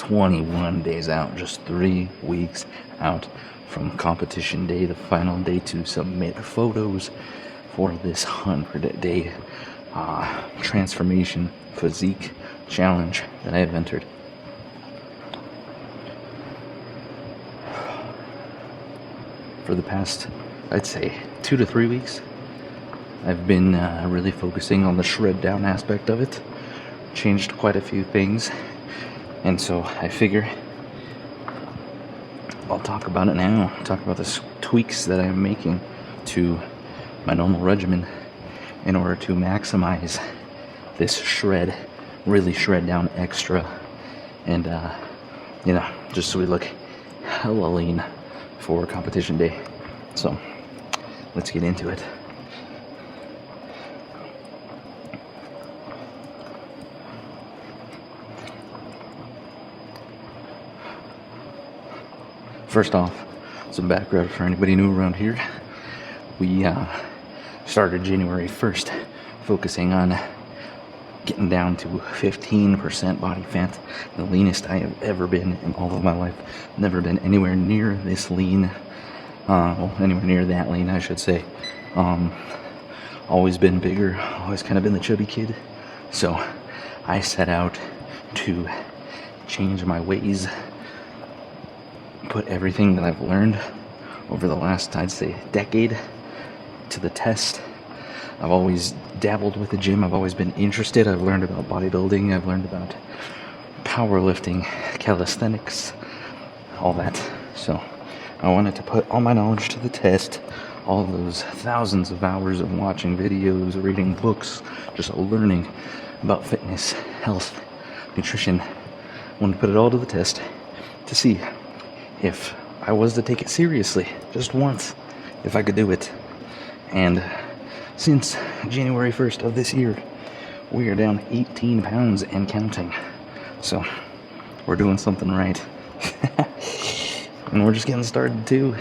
21 days out, just 3 weeks out from competition day, the final day to submit photos for this 100-day transformation physique challenge that I have entered. For the past, I'd say, 2 to 3 weeks, I've been really focusing on the shred down aspect of it. Changed quite a few things, and so I figure I'll talk about it now. Talk about the tweaks that I'm making to my normal regimen in order to maximize this shred, really shred down extra, and just so we look hella lean for competition day. So let's get into it. First off, some background for anybody new around here. We started January 1st focusing on getting down to 15% body fat, the leanest I have ever been in all of my life. Never been anywhere near this lean, anywhere near that lean, I should say. Always been bigger, always kind of been the chubby kid. So I set out to change my ways, put everything that I've learned over the last, I'd say, decade to the test. I've always dabbled with the gym. I've always been interested. I've learned about bodybuilding. I've learned about powerlifting, calisthenics, all that. So I wanted to put all my knowledge to the test. All of those thousands of hours of watching videos, reading books, just learning about fitness, health, nutrition. I wanted to put it all to the test to see if I was to take it seriously, just once, if I could do it. And since January 1st of this year, we are down 18 pounds and counting. So we're doing something right. And we're just getting started too.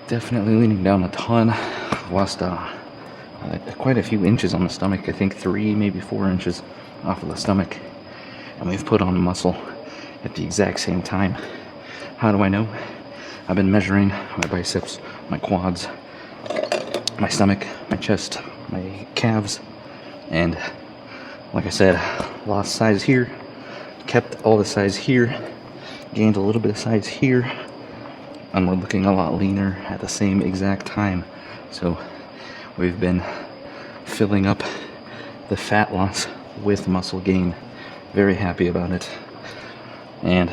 Definitely leaning down a ton. Lost quite a few inches on the stomach. I think 3, maybe 4 inches off of the stomach. And we've put on muscle at the exact same time. How do I know? I've been measuring my biceps, my quads, my stomach, my chest, my calves, and like I said, lost size here, kept all the size here, gained a little bit of size here, and we're looking a lot leaner at the same exact time. So we've been filling up the fat loss with muscle gain. Very happy about it. And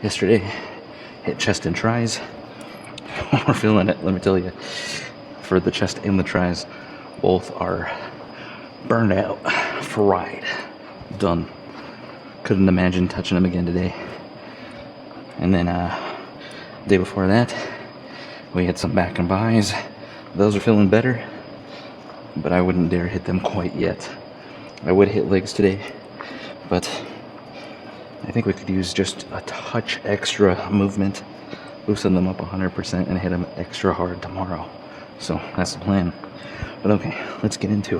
yesterday, hit chest and tries. We're feeling it, let me tell you. For the chest and the tries, both are burned out, fried, done. Couldn't imagine touching them again today. And then day before that, we had some back and buys. Those are feeling better, but I wouldn't dare hit them quite yet. I would hit legs today, but I think we could use just a touch extra movement, loosen them up 100% and hit them extra hard tomorrow. So that's the plan. But okay, let's get into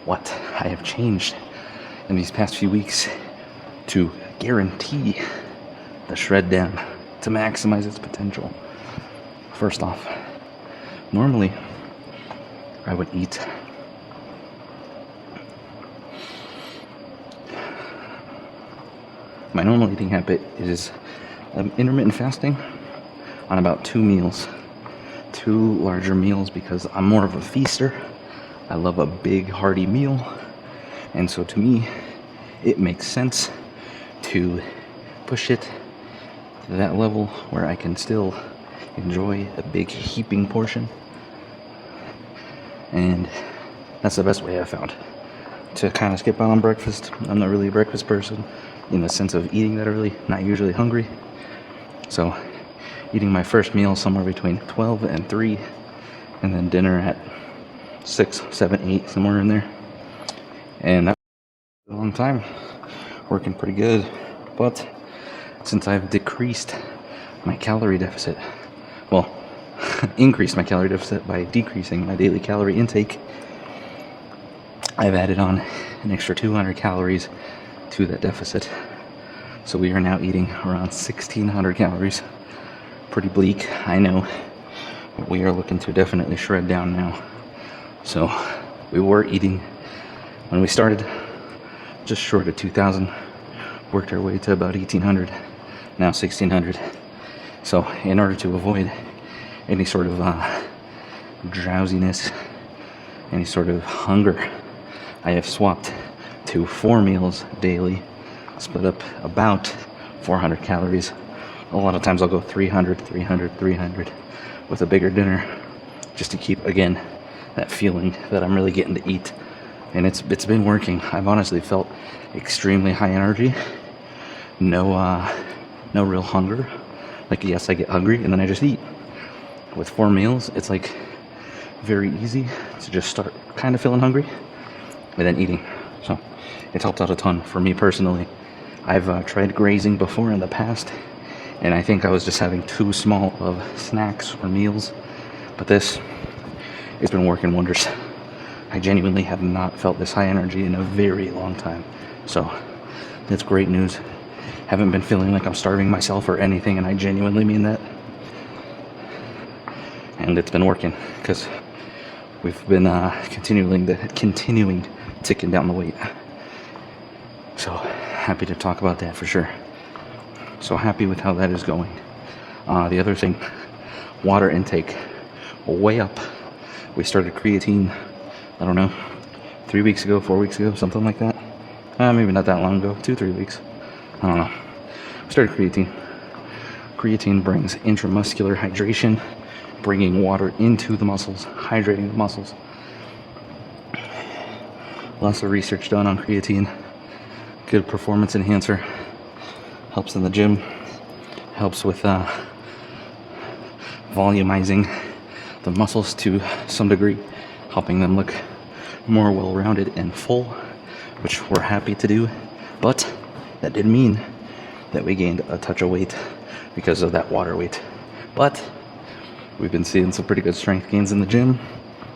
what I have changed in these past few weeks to guarantee the shred down, to maximize its potential. First off, normally I would eat my normal eating habit is intermittent fasting on about 2 meals. 2 larger meals because I'm more of a feaster. I love a big hearty meal. And so to me, it makes sense to push it to that level where I can still enjoy a big heaping portion. And that's the best way I've found to kind of skip out on breakfast. I'm not really a breakfast person in the sense of eating that early, not usually hungry. So eating my first meal somewhere between 12 and 3, and then dinner at 6, 7, 8, somewhere in there. And that's a long time, working pretty good. But since I've decreased my calorie deficit, well, increased my calorie deficit by decreasing my daily calorie intake, I've added on an extra 200 calories to that deficit. So we are now eating around 1,600 calories. Pretty bleak, I know. But we are looking to definitely shred down now. So we were eating, when we started, just short of 2,000. Worked our way to about 1,800, now 1,600. So in order to avoid any sort of drowsiness, any sort of hunger, I have swapped to 4 meals daily, split up about 400 calories. A lot of times I'll go 300, 300, 300 with a bigger dinner, just to keep, again, that feeling that I'm really getting to eat. And it's been working. I've honestly felt extremely high energy, no real hunger. Like, yes, I get hungry and then I just eat. With 4 meals, it's like very easy to just start kind of feeling hungry and then eating. So it's helped out a ton for me personally. I've tried grazing before in the past, and I think I was just having too small of snacks or meals. But this, it's been working wonders. I genuinely have not felt this high energy in a very long time. So that's great news. Haven't been feeling like I'm starving myself or anything, and I genuinely mean that. And it's been working because we've been continuing ticking down the weight. So happy to talk about that for sure. So happy with how that is going. The other thing, water intake, way up. We started creatine, I don't know, 3 weeks ago, 4 weeks ago, something like that. Maybe not that long ago, 2-3 weeks. I don't know. We started creatine. Creatine brings intramuscular hydration, bringing water into the muscles, hydrating the muscles. Lots of research done on creatine. Good performance enhancer. Helps in the gym. Helps with volumizing the muscles to some degree, helping them look more well-rounded and full, which we're happy to do. But that did mean that we gained a touch of weight because of that water weight. But we've been seeing some pretty good strength gains in the gym.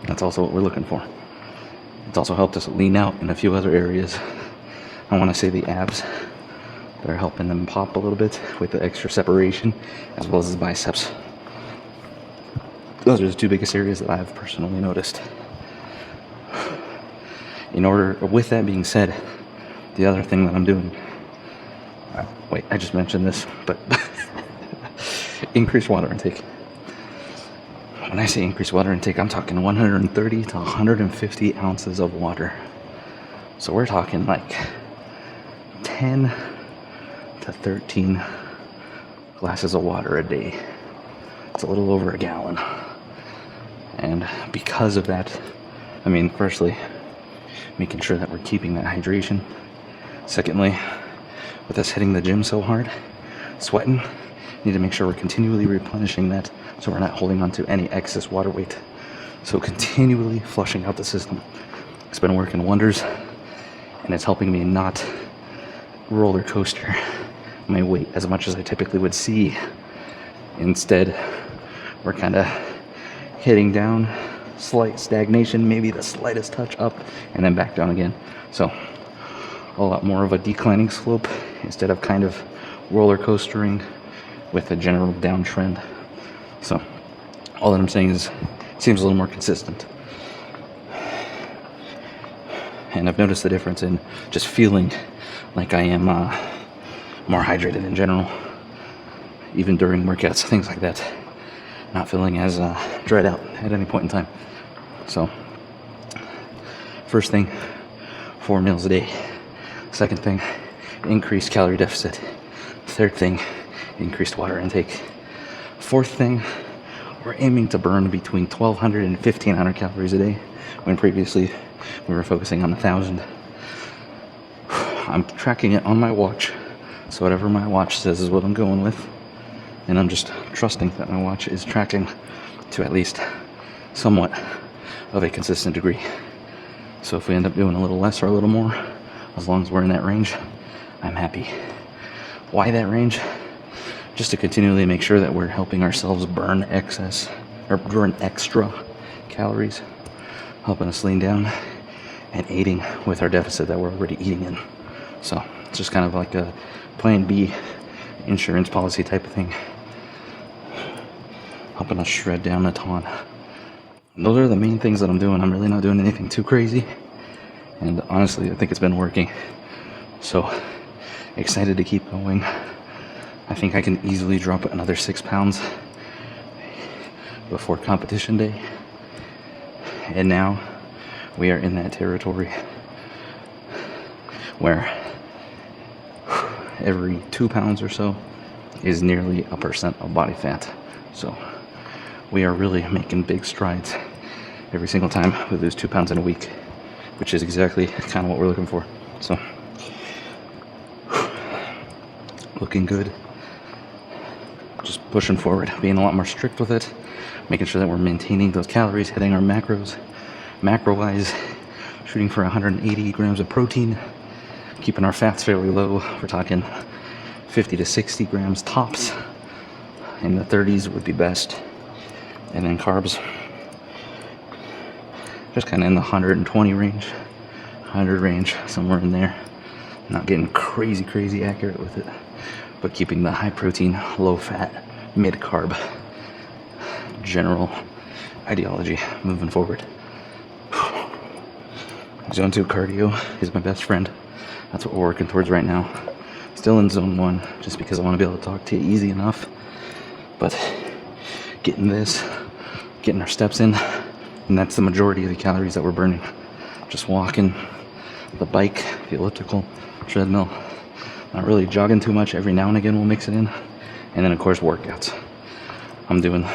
That's also what we're looking for. It's also helped us lean out in a few other areas. I want to say the abs. They're helping them pop a little bit with the extra separation, as well as the biceps. Those are the 2 biggest areas that I've personally noticed. With that being said, the other thing that I'm doing, wait, I just mentioned this, but increased water intake. When I say increased water intake, I'm talking 130 to 150 ounces of water. So we're talking like 10 to 13 glasses of water a day. It's a little over a gallon. And because of that, I mean, firstly, making sure that we're keeping that hydration. Secondly, with us hitting the gym so hard, sweating, need to make sure we're continually replenishing that so we're not holding on to any excess water weight. So continually flushing out the system. It's been working wonders, and it's helping me not roller coaster my weight as much as I typically would see. Instead, we're kind of hitting down, slight stagnation, maybe the slightest touch up, and then back down again. So a lot more of a declining slope instead of kind of roller coastering with a general downtrend. So all that I'm saying is it seems a little more consistent. And I've noticed the difference in just feeling like I am more hydrated in general, even during workouts, things like that. Not feeling as dried out at any point in time. So, first thing, 4 meals a day. Second thing, increased calorie deficit. Third thing, increased water intake. Fourth thing, we're aiming to burn between 1,200 and 1,500 calories a day, when previously we were focusing on 1,000. I'm tracking it on my watch, so whatever my watch says is what I'm going with. And I'm just trusting that my watch is tracking to at least somewhat of a consistent degree. So if we end up doing a little less or a little more, as long as we're in that range, I'm happy. Why that range? Just to continually make sure that we're helping ourselves burn extra calories, helping us lean down and aiding with our deficit that we're already eating in. So it's just kind of like a plan B insurance policy type of thing, helping us shred down a ton. And those are the main things that I'm doing. I'm really not doing anything too crazy, and honestly I think it's been working. So excited to keep going. I think I can easily drop another 6 pounds before competition day, and now we are in that territory where every 2 pounds or so is nearly 1% of body fat. So we are really making big strides every single time we lose 2 pounds in a week, which is exactly kind of what we're looking for. So looking good. Just pushing forward, being a lot more strict with it, making sure that we're maintaining those calories, hitting our macros. Macro wise, shooting for 180 grams of protein, keeping our fats fairly low. We're talking 50 to 60 grams tops. In the 30s would be best. And then carbs, just kind of in the 120 range, 100 range, somewhere in there. Not getting crazy accurate with it, but keeping the high protein, low fat, mid carb general ideology moving forward. Zone 2 cardio is my best friend. That's what we're working towards right now. Still in zone 1, just because I want to be able to talk to you easy enough. But getting our steps in, and that's the majority of the calories that we're burning. Just walking, the bike, the elliptical, treadmill. Not really jogging too much. Every now and again we'll mix it in. And then of course workouts. I'm doing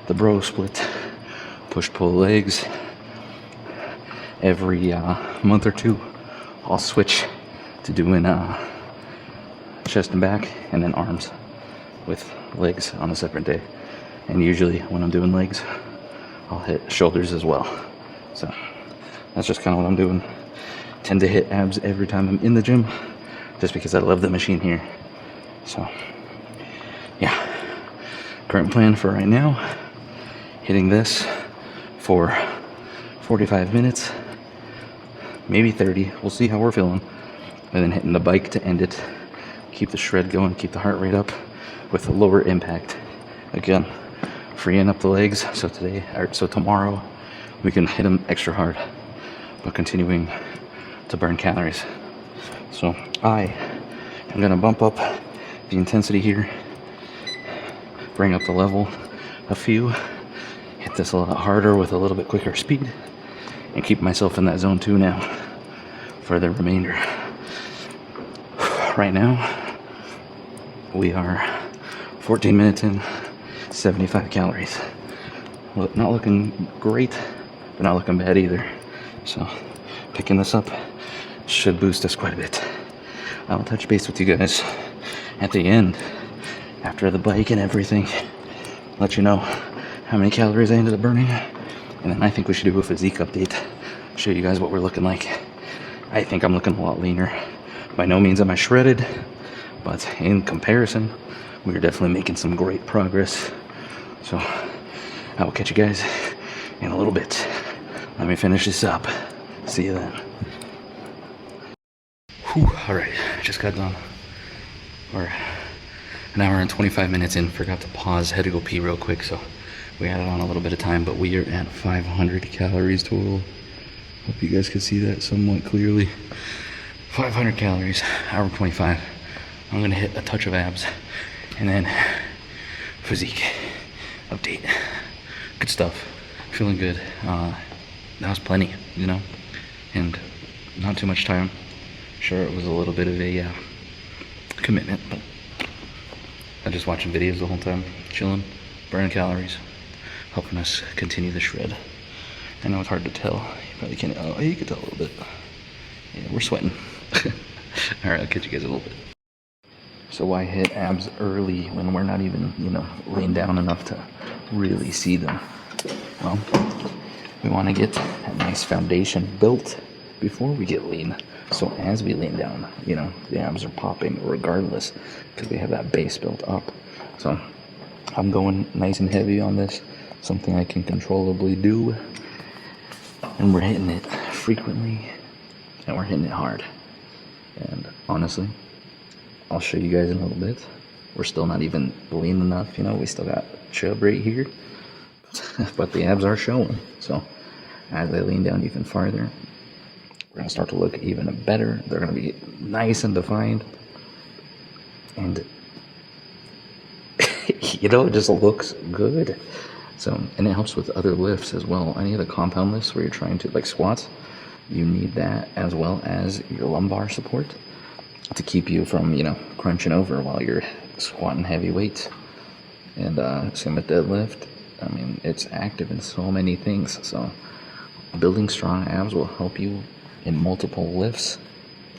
the bro split, push-pull legs. Every month or two, I'll switch to doing chest and back, and then arms with legs on a separate day. And usually when I'm doing legs, I'll hit shoulders as well. So that's just kind of what I'm doing. Tend to hit abs every time I'm in the gym, just because I love the machine here. So yeah, current plan for right now, hitting this for 45 minutes, maybe 30, we'll see how we're feeling, and then hitting the bike to end it. Keep the shred going, keep the heart rate up with a lower impact. Again, freeing up the legs, so tomorrow we can hit them extra hard, but continuing to burn calories. So I am gonna bump up the intensity here, bring up the level a few, hit this a lot harder with a little bit quicker speed, and keep myself in that zone 2 now for the remainder. Right now, we are 14 minutes in, 75 calories. Well, not looking great, but not looking bad either. So picking this up should boost us quite a bit. I'll touch base with you guys at the end, after the bike and everything, let you know how many calories I ended up burning. And then I think we should do a physique update, show you guys what we're looking like. I think I'm looking a lot leaner. By no means am I shredded, but in comparison, we're definitely making some great progress. So I will catch you guys in a little bit. Let me finish this up. See you then. Whew, all right, just got done. We're an hour and 25 minutes in. Forgot to pause, had to go pee real quick, so we added on a little bit of time, but we are at 500 calories total. Hope you guys can see that somewhat clearly. 500 calories, hour 25. I'm gonna hit a touch of abs, and then physique update. Good stuff, feeling good. That was plenty, you know, and not too much time. Sure, it was a little bit of a commitment, but I'm just watching videos the whole time, chilling, burning calories, helping us continue the shred. I know it's hard to tell. You probably can't. Oh, you can tell a little bit. Yeah, we're sweating. All right, I'll catch you guys in a little bit. So why hit abs early when we're not even, laying down enough to really see them? Well, we want to get a nice foundation built before we get lean. So as we lean down, the abs are popping regardless, because we have that base built up. So I'm going nice and heavy on this, something I can controllably do. And we're hitting it frequently, and we're hitting it hard. And honestly, I'll show you guys in a little bit. We're still not even lean enough, you know, we still got chub right here. But the abs are showing. So as I lean down even farther, we're going to start to look even better. They're going to be nice and defined. And, you know, it just looks good. So, and it helps with other lifts as well. Any of the compound lifts where you're trying to, like squats, you need that as well as your lumbar support to keep you from, you know, crunching over while you're squatting heavy weights. And same with deadlift. I mean, it's active in so many things. So building strong abs will help you in multiple lifts.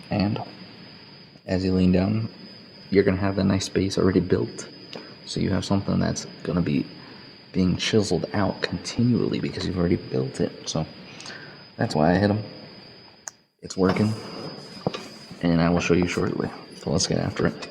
And as you lean down, you're going to have that nice base already built. So you have something that's going to be being chiseled out continually because you've already built it. So that's why I hit them. It's working. And I will show you shortly. So let's get after it.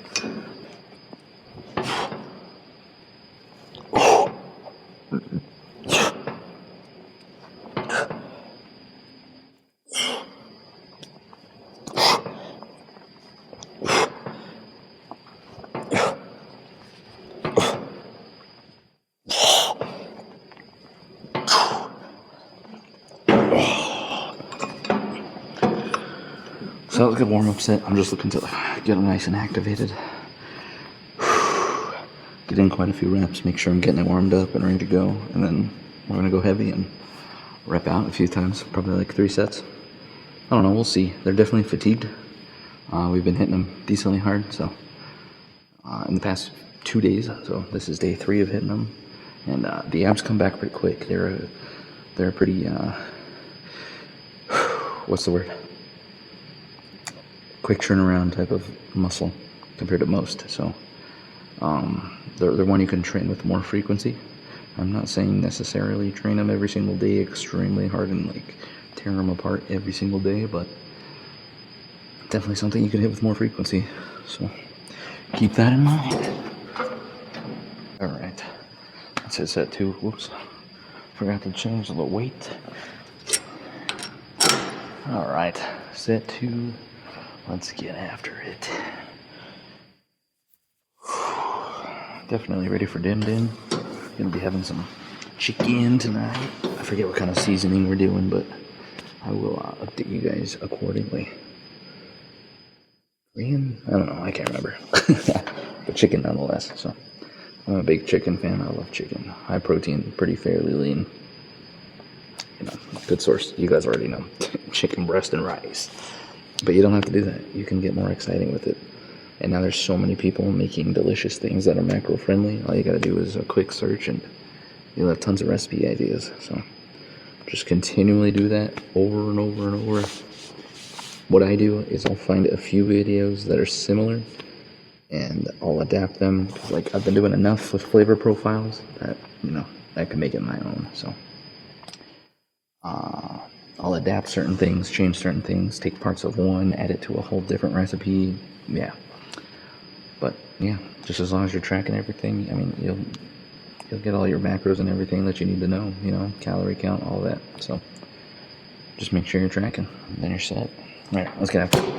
So that was a good warm-up set. I'm just looking to get them nice and activated. Get in quite a few reps, make sure I'm getting it warmed up and ready to go. And then we're going to go heavy and rep out a few times, probably like 3 sets. I don't know, we'll see. They're definitely fatigued. We've been hitting them decently hard, so in the past 2 days. So this is day 3 of hitting them. And the abs come back pretty quick. They're pretty, what's the word? Quick turnaround type of muscle compared to most. So they're one you can train with more frequency. I'm not saying necessarily train them every single day extremely hard and like tear them apart every single day, but definitely something you can hit with more frequency. So keep that in mind. All right, that's it, set 2. Whoops, forgot to change the weight. All right, set 2. Let's get after it. Definitely ready for din din. Gonna be having some chicken tonight. I forget what kind of seasoning we're doing, but I will update you guys accordingly. Korean? I don't know, I can't remember. But chicken nonetheless. So I'm a big chicken fan. I love chicken. High protein, pretty fairly lean. You know, good source. You guys already know. Chicken breast and rice. But you don't have to do that. You can get more exciting with it. And now there's so many people making delicious things that are macro friendly. All you gotta do is a quick search and you'll have tons of recipe ideas. So just continually do that over and over and over. What I do is I'll find a few videos that are similar and I'll adapt them. Cause like I've been doing enough with flavor profiles that, you know, I can make it my own. So I'll adapt certain things, change certain things, take parts of one, add it to a whole different recipe. Yeah. But yeah, just as long as you're tracking everything, I mean, you'll get all your macros and everything that you need to know, you know, calorie count, all that. So just make sure you're tracking, and then you're set. All right, let's get after it.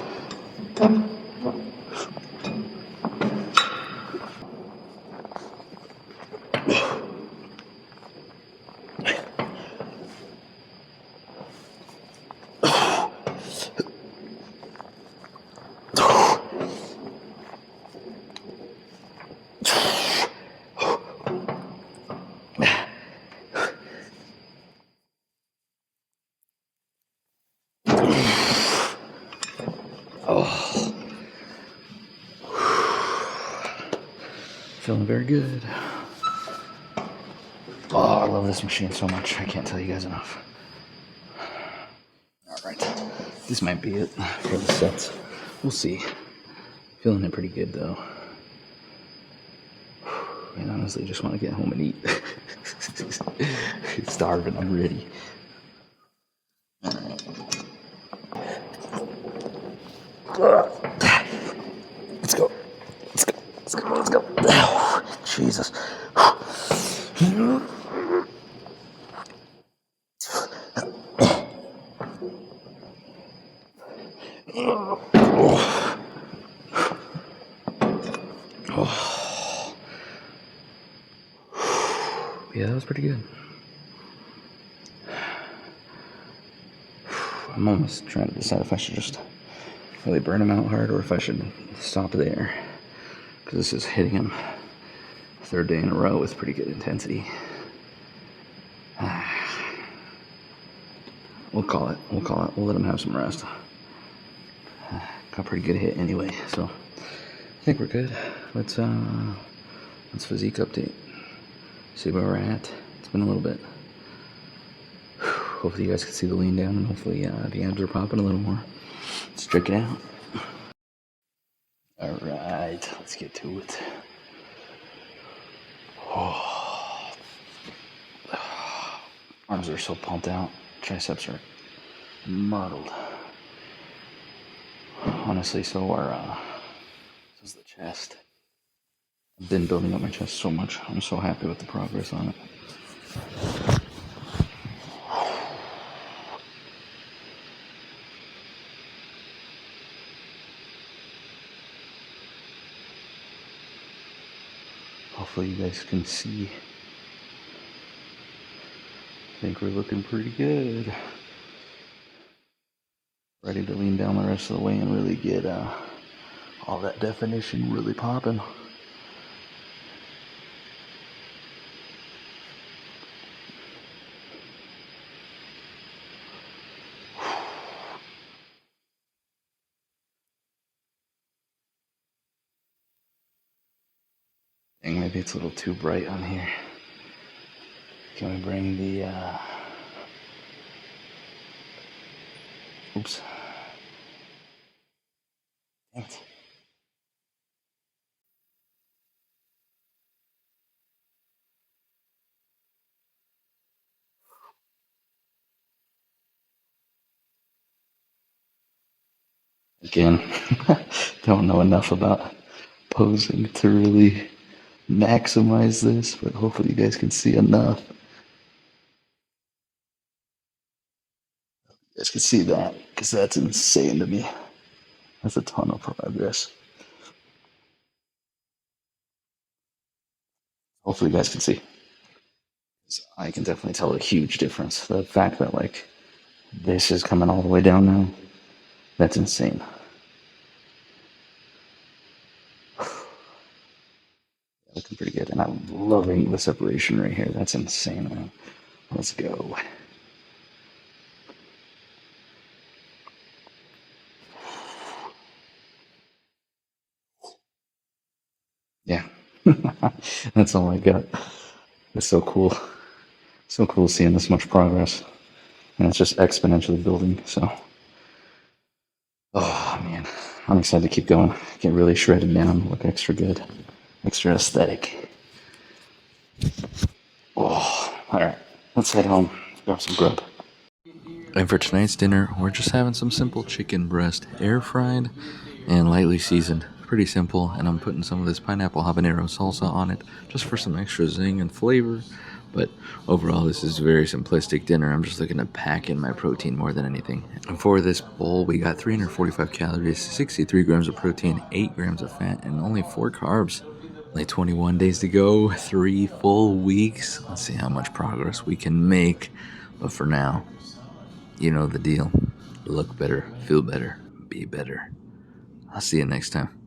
Oh, feeling very good. Oh, I love this machine so much. I can't tell you guys enough. All right, this might be it for the sets. We'll see. Feeling it pretty good though. I honestly just want to get home and eat. Starving, I'm ready. All right. Let's go. Let's go. Let's go. Let's go. Oh, Jesus. Oh, yeah, that was pretty good. I'm almost trying to decide if I should just really burn him out hard or if I should stop there. Because this is hitting him third day in a row with pretty good intensity. We'll call it. We'll let him have some rest. Got a pretty good hit anyway, so I think we're good. Let's physique update. See where we're at. It's been a little bit. Hopefully you guys can see the lean down and hopefully the abs are popping a little more. Let's check it out. Alright, let's get to it. Oh. Arms are so pumped out. Triceps are muddled. Honestly, so is the chest. I've been building up my chest so much. I'm so happy with the progress on it. Hopefully you guys can see. I think we're looking pretty good. Ready to lean down the rest of the way and really get all that definition really popping. I think maybe it's a little too bright on here. Can we bring the oops. Dang it. Again, don't know enough about posing to really maximize this, but hopefully you guys can see enough. You guys can see that, because that's insane to me. That's a ton of progress. Hopefully you guys can see. So I can definitely tell a huge difference. The fact that like this is coming all the way down now, that's insane. Looking pretty good, and I'm loving the separation right here. That's insane, man. Let's go. Yeah, that's all I got. It's so cool. So cool seeing this much progress, and it's just exponentially building. So, oh man, I'm excited to keep going. Get really shredded down, look extra good, extra aesthetic. Oh, all right, let's head home. Grab some grub. And for tonight's dinner, we're just having some simple chicken breast, air fried and lightly seasoned. Pretty simple, and I'm putting some of this pineapple habanero salsa on it just for some extra zing and flavor. But overall, this is a very simplistic dinner. I'm just looking to pack in my protein more than anything. And for this bowl, we got 345 calories, 63 grams of protein, 8 grams of fat, and only 4 carbs. Only 21 days to go, 3 full weeks. Let's see how much progress we can make. But for now, you know the deal. Look better, feel better, be better. I'll see you next time.